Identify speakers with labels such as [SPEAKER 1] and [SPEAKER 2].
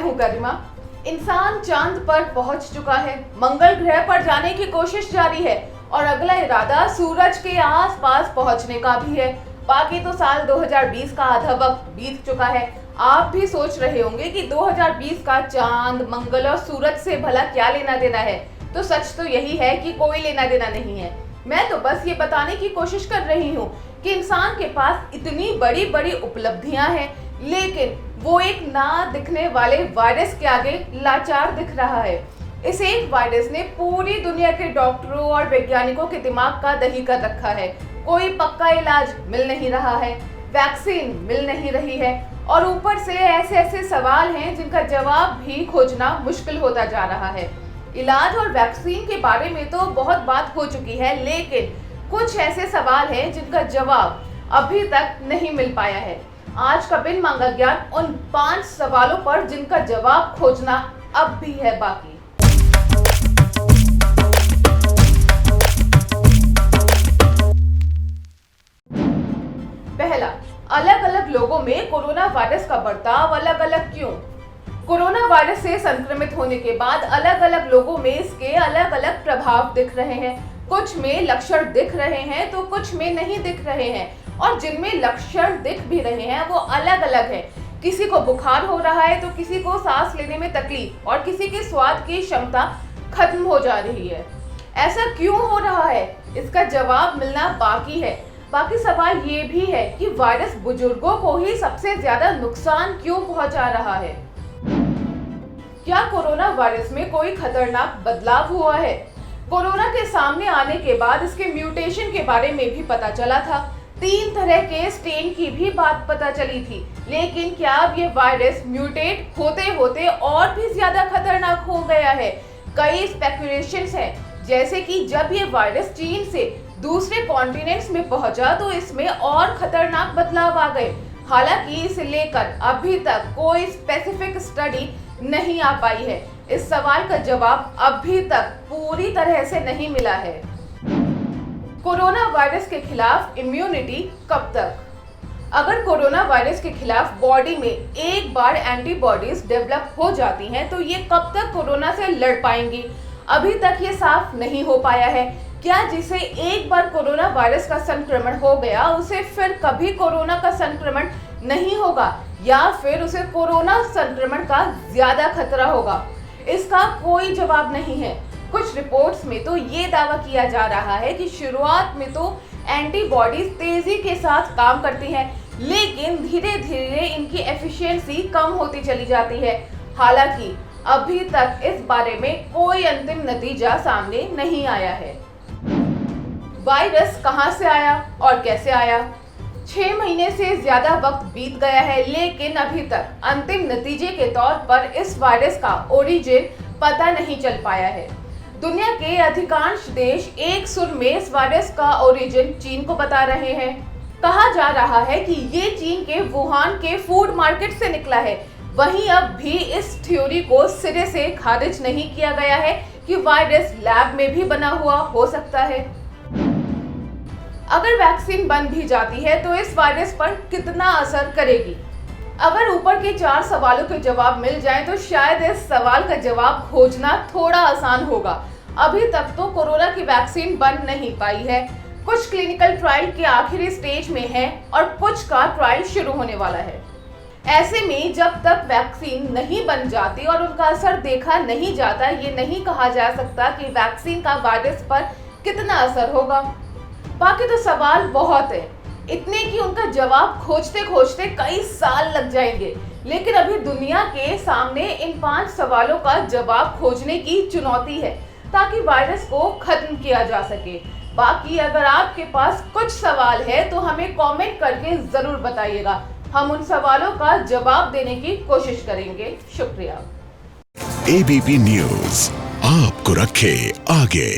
[SPEAKER 1] मैं हूँ गरिमा। इंसान चांद पर पहुंच चुका है, मंगल ग्रह पर जाने की कोशिश जारी है और अगला इरादा सूरज के आसपास पहुंचने का भी है। बाकी तो साल 2020 का आधा वक्त बीत चुका है। आप भी सोच रहे होंगे कि 2020 का चांद, मंगल और सूरज से भला क्या लेना देना है। तो सच तो यही है कि कोई लेना देना नहीं है। मैं तो बस ये बताने की कोशिश कर रही हूँ कि इंसान के पास इतनी बड़ी बड़ी उपलब्धियां हैं, लेकिन वो एक ना दिखने वाले वायरस के आगे लाचार दिख रहा है। इस एक वायरस ने पूरी दुनिया के डॉक्टरों और वैज्ञानिकों के दिमाग का दही कर रखा है। कोई पक्का इलाज मिल नहीं रहा है, वैक्सीन मिल नहीं रही है और ऊपर से ऐसे ऐसे सवाल हैं जिनका जवाब भी खोजना मुश्किल होता जा रहा है। इलाज और वैक्सीन के बारे में तो बहुत बात हो चुकी है, लेकिन कुछ ऐसे सवाल हैं जिनका जवाब अभी तक नहीं मिल पाया है। आज का बिन मांगा ज्ञान उन 5 सवालों पर जिनका जवाब खोजना अब भी है बाकी। पहला, अलग अलग लोगों में कोरोना वायरस का बर्ताव अलग अलग क्यों? कोरोना वायरस से संक्रमित होने के बाद अलग अलग लोगों में इसके अलग अलग प्रभाव दिख रहे हैं। कुछ में लक्षण दिख रहे हैं तो कुछ में नहीं दिख रहे हैं, और जिनमें लक्षण दिख भी रहे हैं वो अलग अलग है। किसी को बुखार हो रहा है तो किसी को सांस लेने में तकलीफ और किसी के स्वाद की क्षमता खत्म हो जा रही है। ऐसा क्यों हो रहा है, इसका जवाब मिलना बाकी है। बाकी सवाल ये भी है कि वायरस बुजुर्गों को ही सबसे ज्यादा नुकसान क्यों पहुंचा रहा है? क्या कोरोना वायरस में कोई खतरनाक बदलाव हुआ है? कोरोना के सामने आने के बाद इसके म्यूटेशन के बारे में भी पता चला था। 3 तरह के स्ट्रेन की भी बात पता चली थी, लेकिन क्या अब ये वायरस म्यूटेट होते होते और भी ज्यादा खतरनाक हो गया है? कई स्पेकुलेशंस हैं, जैसे कि जब ये वायरस चीन से दूसरे कॉन्टिनेंट्स में पहुंचा तो इसमें और खतरनाक बदलाव आ गए। हालांकि इसे लेकर अभी तक कोई स्पेसिफिक स्टडी नहीं आ पाई है। इस सवाल का जवाब अभी तक पूरी तरह से नहीं मिला है। कोरोना वायरस के खिलाफ इम्यूनिटी कब तक? अगर कोरोना वायरस के खिलाफ बॉडी में एक बार एंटीबॉडीज डेवलप हो जाती हैं तो ये कब तक कोरोना से लड़ पाएंगी? अभी तक ये साफ नहीं हो पाया है। क्या जिसे एक बार कोरोना वायरस का संक्रमण हो गया उसे फिर कभी कोरोना का संक्रमण नहीं होगा, या फिर उसे कोरोना संक्रमण का ज्यादा खतरा होगा? इसका कोई जवाब नहीं है। कुछ रिपोर्ट्स में तो ये दावा किया जा रहा है कि शुरुआत में तो एंटीबॉडीज तेजी के साथ काम करती हैं, लेकिन धीरे धीरे इनकी एफिशिएंसी कम होती चली जाती है। हालांकि अभी तक इस बारे में कोई अंतिम नतीजा सामने नहीं आया है। वायरस कहां से आया और कैसे आया? 6 महीने से ज्यादा वक्त बीत गया है, लेकिन अभी तक अंतिम नतीजे के तौर पर इस वायरस का ओरिजिन पता नहीं चल पाया है। दुनिया के अधिकांश देश एक सुर में इस वायरस का ओरिजिन चीन को बता रहे हैं। कहा जा रहा है कि ये चीन के वुहान के फूड मार्केट से निकला है। वहीं अब भी इस थ्योरी को सिरे से खारिज नहीं किया गया है कि वायरस लैब में भी बना हुआ हो सकता है। अगर वैक्सीन बन भी जाती है तो इस वायरस पर कितना असर करेगी? अगर ऊपर के 4 सवालों के जवाब मिल जाएं तो शायद इस सवाल का जवाब खोजना थोड़ा आसान होगा। अभी तक तो कोरोना की वैक्सीन बन नहीं पाई है। कुछ क्लिनिकल ट्रायल के आखिरी स्टेज में है और कुछ का ट्रायल शुरू होने वाला है। ऐसे में जब तक वैक्सीन नहीं बन जाती और उनका असर देखा नहीं जाता, ये नहीं कहा जा सकता कि वैक्सीन का वायरस पर कितना असर होगा। बाकी तो सवाल बहुत है, इतने कि उनका जवाब खोजते खोजते कई साल लग जाएंगे। लेकिन अभी दुनिया के सामने इन 5 सवालों का जवाब खोजने की चुनौती है, ताकि वायरस को खत्म किया जा सके। बाकी अगर आपके पास कुछ सवाल है तो हमें कमेंट करके जरूर बताइएगा। हम उन सवालों का जवाब देने की कोशिश करेंगे। शुक्रिया।
[SPEAKER 2] एबीपी न्यूज आपको रखे आगे।